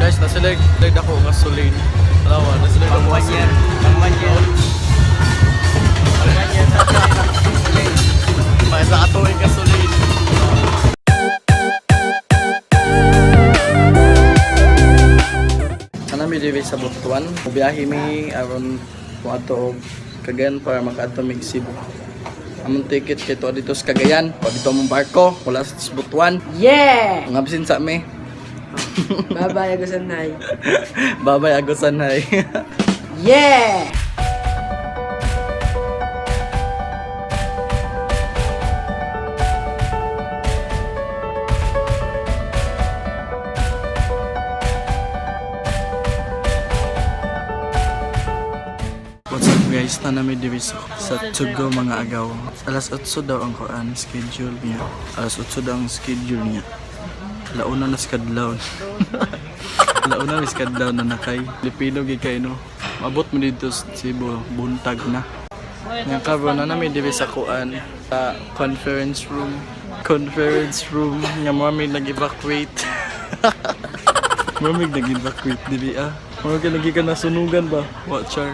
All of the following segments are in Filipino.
Guys, nasilig ako gasoline. Alawa, nasilig ako gasoline. Pang 1 year. Pang 1 year na gasoline. May isa katuwing gasoline. Kanami diri sa Butuan. Biyahe mi aron kung ato og Cagayan para makaadto mi Cebu. Among ticket kay to dito sa Cagayan, o dito mong barko, wala sa Butuan. Yeah! Ang absin sa mi. Babay ako sanay. Babay agosanay. Yeah! What's up guys, tanami diri sa Tugo mga agaw. Alas 8 daw ang kuan schedule niya. Alas 8 daw ang schedule niya. Launa na skadlaw. Launa na skadlaw na nakay. Pilipino gi kay no. Mabot mo dito sa Cebu, buntag na. Nga karon na nami diri sa kuan sa conference room. Conference room nga mami nag-evacuate. Mami nag-evacuate diri ah. Mga ka lagi ka nasunugan ba? Watcher.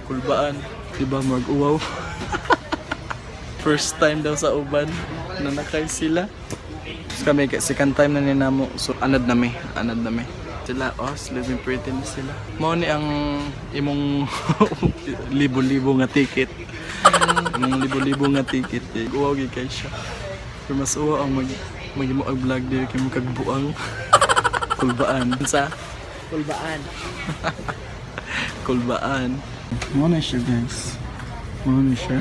Kulbaan, diba mag-uwaw? First time daw sa uban na nakay sila. So kami, second time na ninamo. So anad na mi. Sila, living pretty na sila. Mao ni ang imong libo-libo nga ticket. Imong libo-libo nga ticket. Uwaw gi kay siya. Pero mas uwaw ang mag-imo ang vlog diri kay mo kagbuang. Kulbaan. Sa? Kulbaan. Kulbaan. Muna siya guys. Muna siya.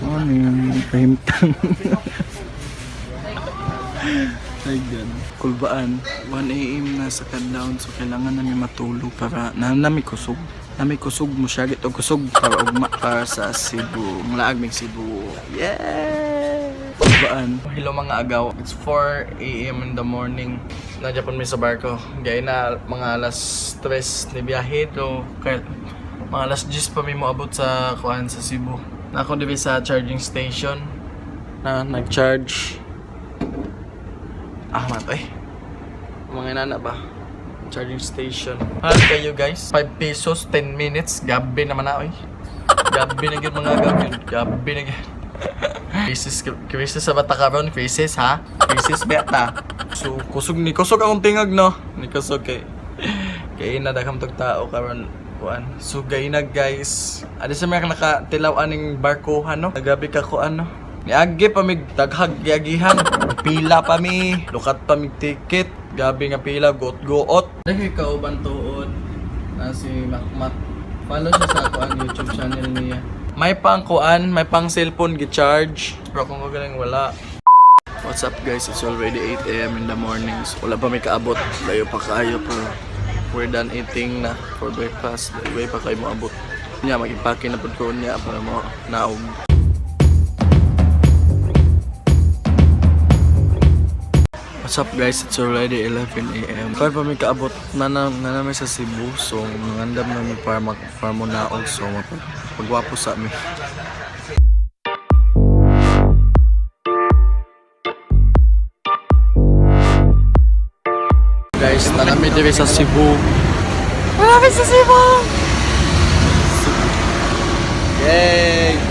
Muna yung pahimtang. Like that. Kulbaan. 1 AM na sa kadlaon. So kailangan namin matulog para nami kusog. Nami kusog mo siya. Gito kusog para ugma para sa Cebu. Mulaag mig Cebu. Yeah! Kulbaan. Hello mga agaw. It's 4 AM in the morning. Nandiyan po mi sa barko. Gaya na mga alas 3 ni biyahe. So mga alas 10 pa may moabot sa kuan sa Cebu. Na ako dito sa charging station na nag-charge. Matay. Mga inana ba? Charging station. Mahal kayo guys. 5 pesos, 10 minutes. Gabi naman na Gabi na yun mga gabi. Gabi na yun. Crisis sa bata karon, crisis ha? Crisis beta. So kusog akong tingag no. Ni kusog kay nadakam tog tao karon kuan. So gay na guys. Adi sa mga nakatilaw aning barkohan no. Nagabi ka kuan no. Niagi pa mig daghag giagihan. Pila pa mi, lukat pa mig ticket. Gabi nga pila goot. Dahil kauban tuod na si Makmak. Follow siya sa kuan YouTube channel niya. May pang kuan, may pang cellphone gi-charge. Pero kung galing wala. What's up guys? It's already 8 AM in the morning. So, wala pa may kaabot. Layo pa kayo pero we're done eating na for breakfast. Way pa kayo moabot. Nya mag-impake na pud ko niya para mo naog. What's up guys? It's already 11 AM. Kaya pa may kaabot na namin sa Cebu. So nangandam namin para mo naog. So pagwapo sa amin. Guys, nanami diri sa Cebu. Nanami sa Cebu! Yay!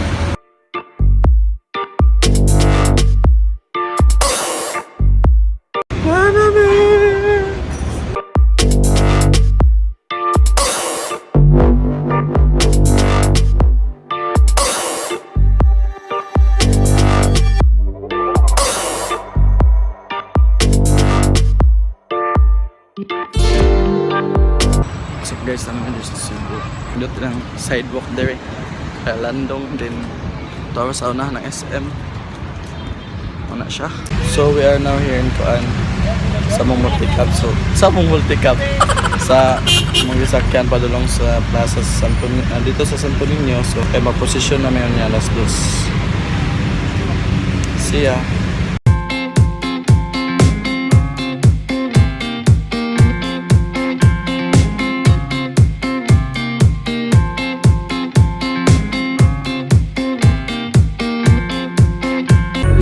Nanami! So guys, naman dito sa Cebu. Dito lang sidewalk there. Landong din. Ito sa unahan ng SM. Una siya. So we are now here in Kuan. Sa mong multicab. So sa mong multicab. Sa mga sakyan padulong sa Plaza Santo Niño. Dito sa Santo Niño. So kay mag-position namin niya alas 2. See ya.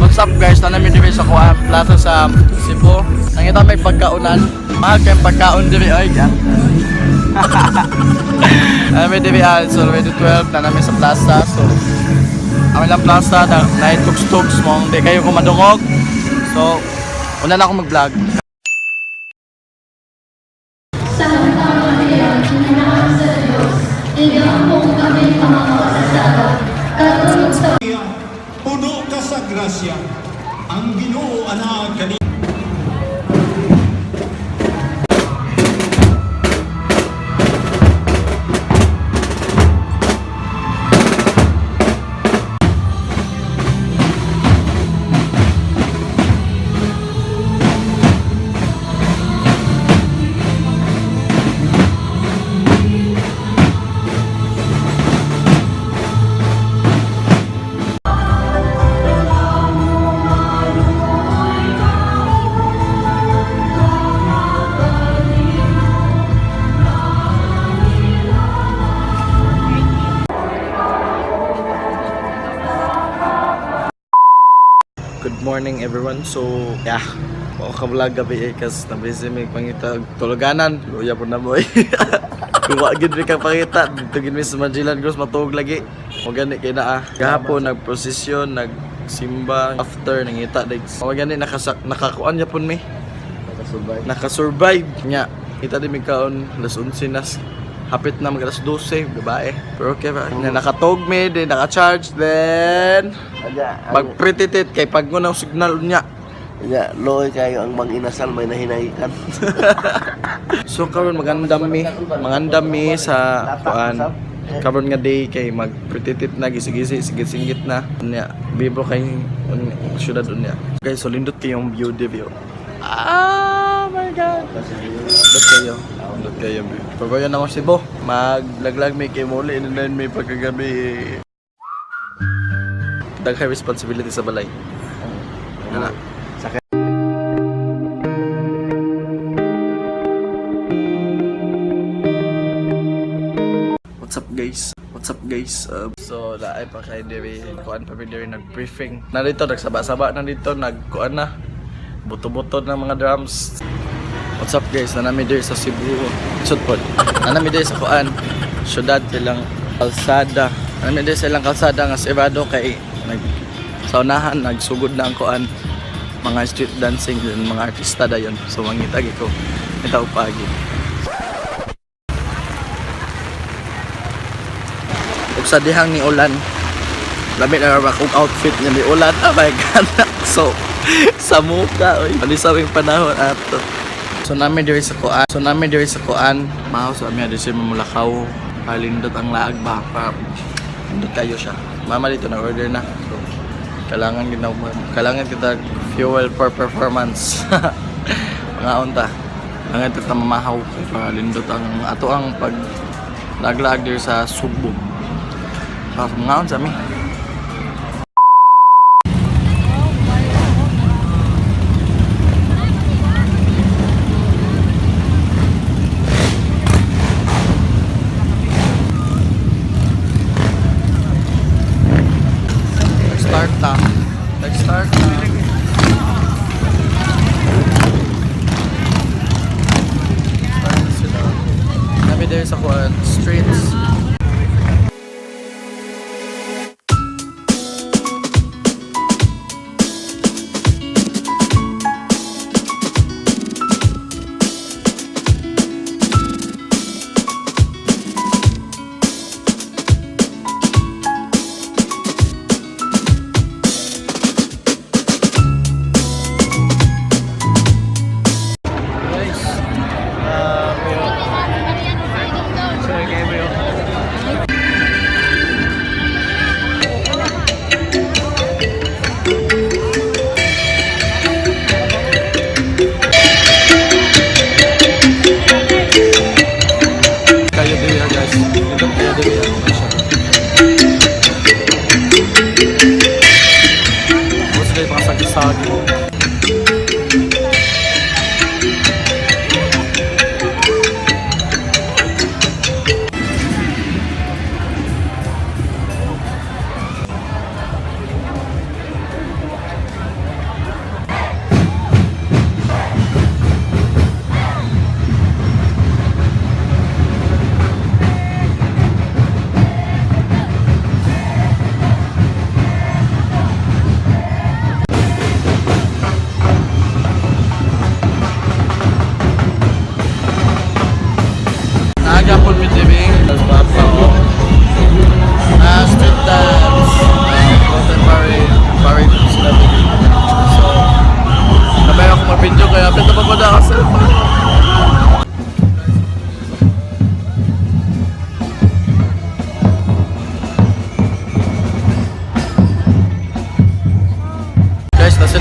What's up guys? Tanami dito sa Plaza sa Cebu. Nangita may pagkaunan. Mahal kayong pagkaon diri ay yan. Kami diri so already 12 na namin sa plaza. So amin lang plaza na tugs-tugs mo hindi kayo kumadungog. So una na ako mag-vlog. Sa hanggang ngayon, hinanaan sa Diyos, iyong kong kami pangakasasama, katulog sa Puno ka sa grasya, ang Ginoo ana kani. Good morning everyone. So, yeah. Ako ka-vlog gabi kasi nabisi may pangita tuluganan. Luya po na boy. Kung wagin rin kang pangita, dito gin mi sa Magellan Cross matug lagi. O gani kay naa. Gahapon nagprosesyon, nagsimba after nangita like. O gani nakakuan niya pun mi. Nakasurvive nya. Kita di mi kaon las 11 nas. Hapit na mag alas 12, babae. Pero okay ba? Na nakatog mi, then naka-charge, then mag-pretitit kay pag ngunaw signal niya. Ya, loy kayo ang mag-inasal may nahinahikan. So karon magandam mi sa kuan. Karon nga day kay mag-pretitit na gisig-gisig sigit-singit na. Nya, bibo kay syudad unya. Guys, so lindot kayong view de view. Ah my god. Lindot kayo. Pabayan na ako si Bo. Maglaglag may kay muli and then may pagkagabi. Daghang responsibility sa balay. Ana. What's up guys? So laay pa kay diri kuan pa diri nag-briefing. Narito nagsaba-saba na dito nagkuan na. Buto-buto ng mga drums. What's up guys? Nanami diri sa Cebu. Sudpod. Nanami diri sa kuan. Syudad silang kalsada. Nanami diri sa ilang kalsada nga sibado kay sa unahan nagsugod na ang kuan mga street dancing din mga artista dayon. So mangitagi ko. Itaw pagi. Ug sa dihang ni ulan. Labi na akong outfit niya ni ulan. Oh my god. So sa muka oy. Palisawing panahon ato. So nami diri sa kuan. Mao sa amya diri sa Mulakaw. Palindot ang laag ba pa. Indot kayo siya. Mama dito na order na. So kailangan kita fuel for performance. Mga unta. Ang kita mamahaw para lindot ang ato ang pag laglag diri sa Subo. So mga unta mi. Nag-start na. Kami there sa kuan streets.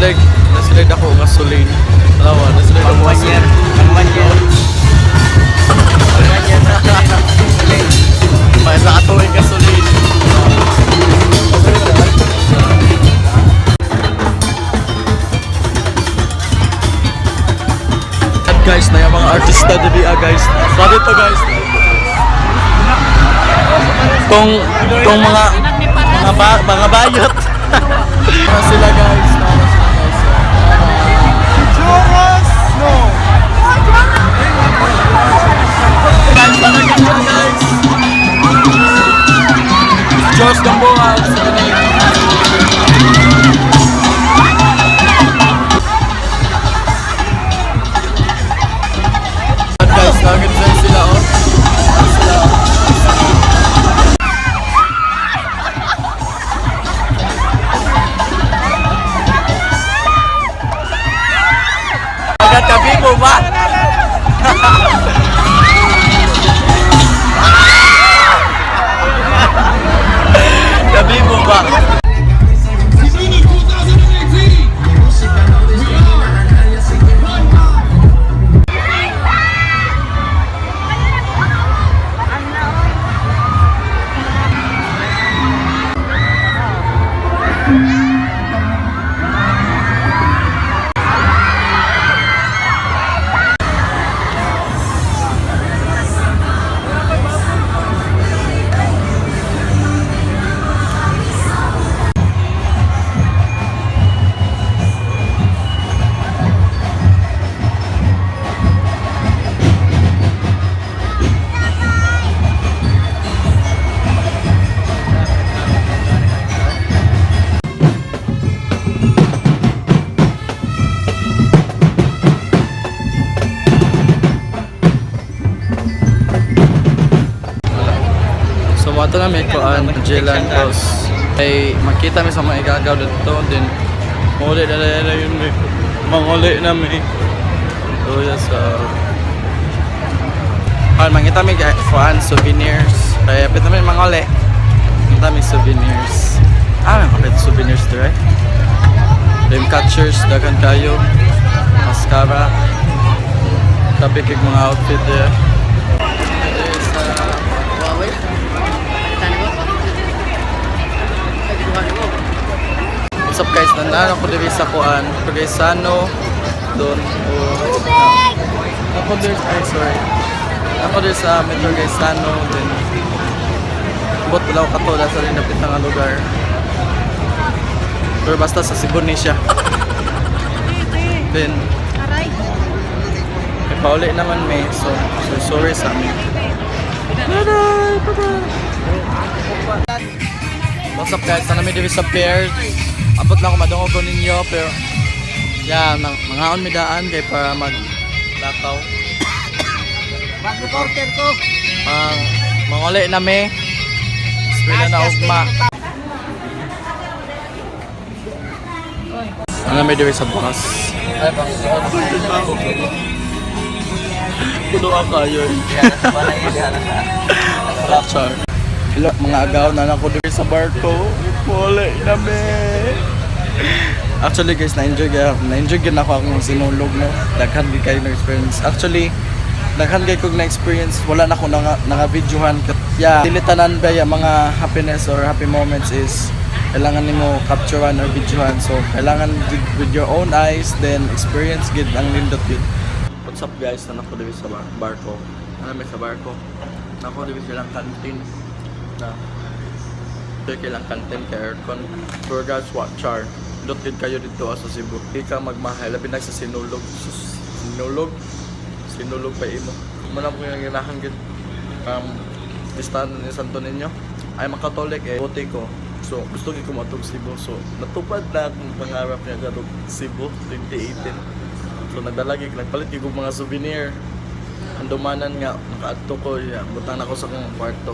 Nasilay ako gasoline. Dalawa, nasilay ako gasoline. May sa ato ay gasoline. At guys, na yung mga artista dito guys. So dito guys. Kung mga bayot. Para sila guys. Jonas! No! Guys, talaga siya guys! Diyos Gamboa! Guys, nagin sila oh. Sila oh. Agad kabi mo ba? Kabi mo ba? Sisini 2018! So wato na may kuan Jelan Cross. Ay makita mi sa mga igagaw dito din. Muli na yun may manguli na may. So yes mangita mi kuan souvenirs. Kaya pita mi manguli. Mangita mi souvenirs. May kapit souvenirs dire. Dream catchers dagan kayo. Mascara. Tapi kay mga outfit there. What's up guys, nandaan ako dito sa kuan Progresano doon ako dito sa Metro Gaisano din bot wala ko katola sa rin napit nga lugar pero basta sa Cebu ni siya then may pauli naman may so sorry sa amin. What's up guys, sana may dito sa Pier. Abot lang ako madungog ko ninyo pero yan, mangaon mi daan kay para maglakaw. Reporter ko. Manguli na mi. Eskwela na ugma. Ano may dito sa bukas? Ay, bang. Puno ako yun. Char. Mga agaw na ako dito sa barko. Muli na mi. Actually guys, na-enjoy gyan ako akong sinulog no. Daghan gid kayo na experience. Actually, daghan gid kog na experience. Wala na ako naka-videohan. Yeah, dili tanan ba yung mga happiness or happy moments is kailangan nimo capturean or videohan. So, kailangan with your own eyes then experience gid ang nindot gid. What's up guys? Nako dito sa barko. May sa barko. Nako dito silang canteen. Na kailang canteen kay aircon. Tour guys, char. Dotted kayo dito sa Cebu. Di ka magmahal. Labi na sa sinulog. Sinulog pa imo. Manap ko yung ginahanggit. Listahan ni Santo Niño. Ay makatolik eh. Bote ko. So gusto ko matug Cebu. So natupad na akong pangarap niya gatog Cebu 2018. So nagpalit yung mga souvenir. Ang dumanan nga, nakaadto ko, butang ako sa kong kwarto.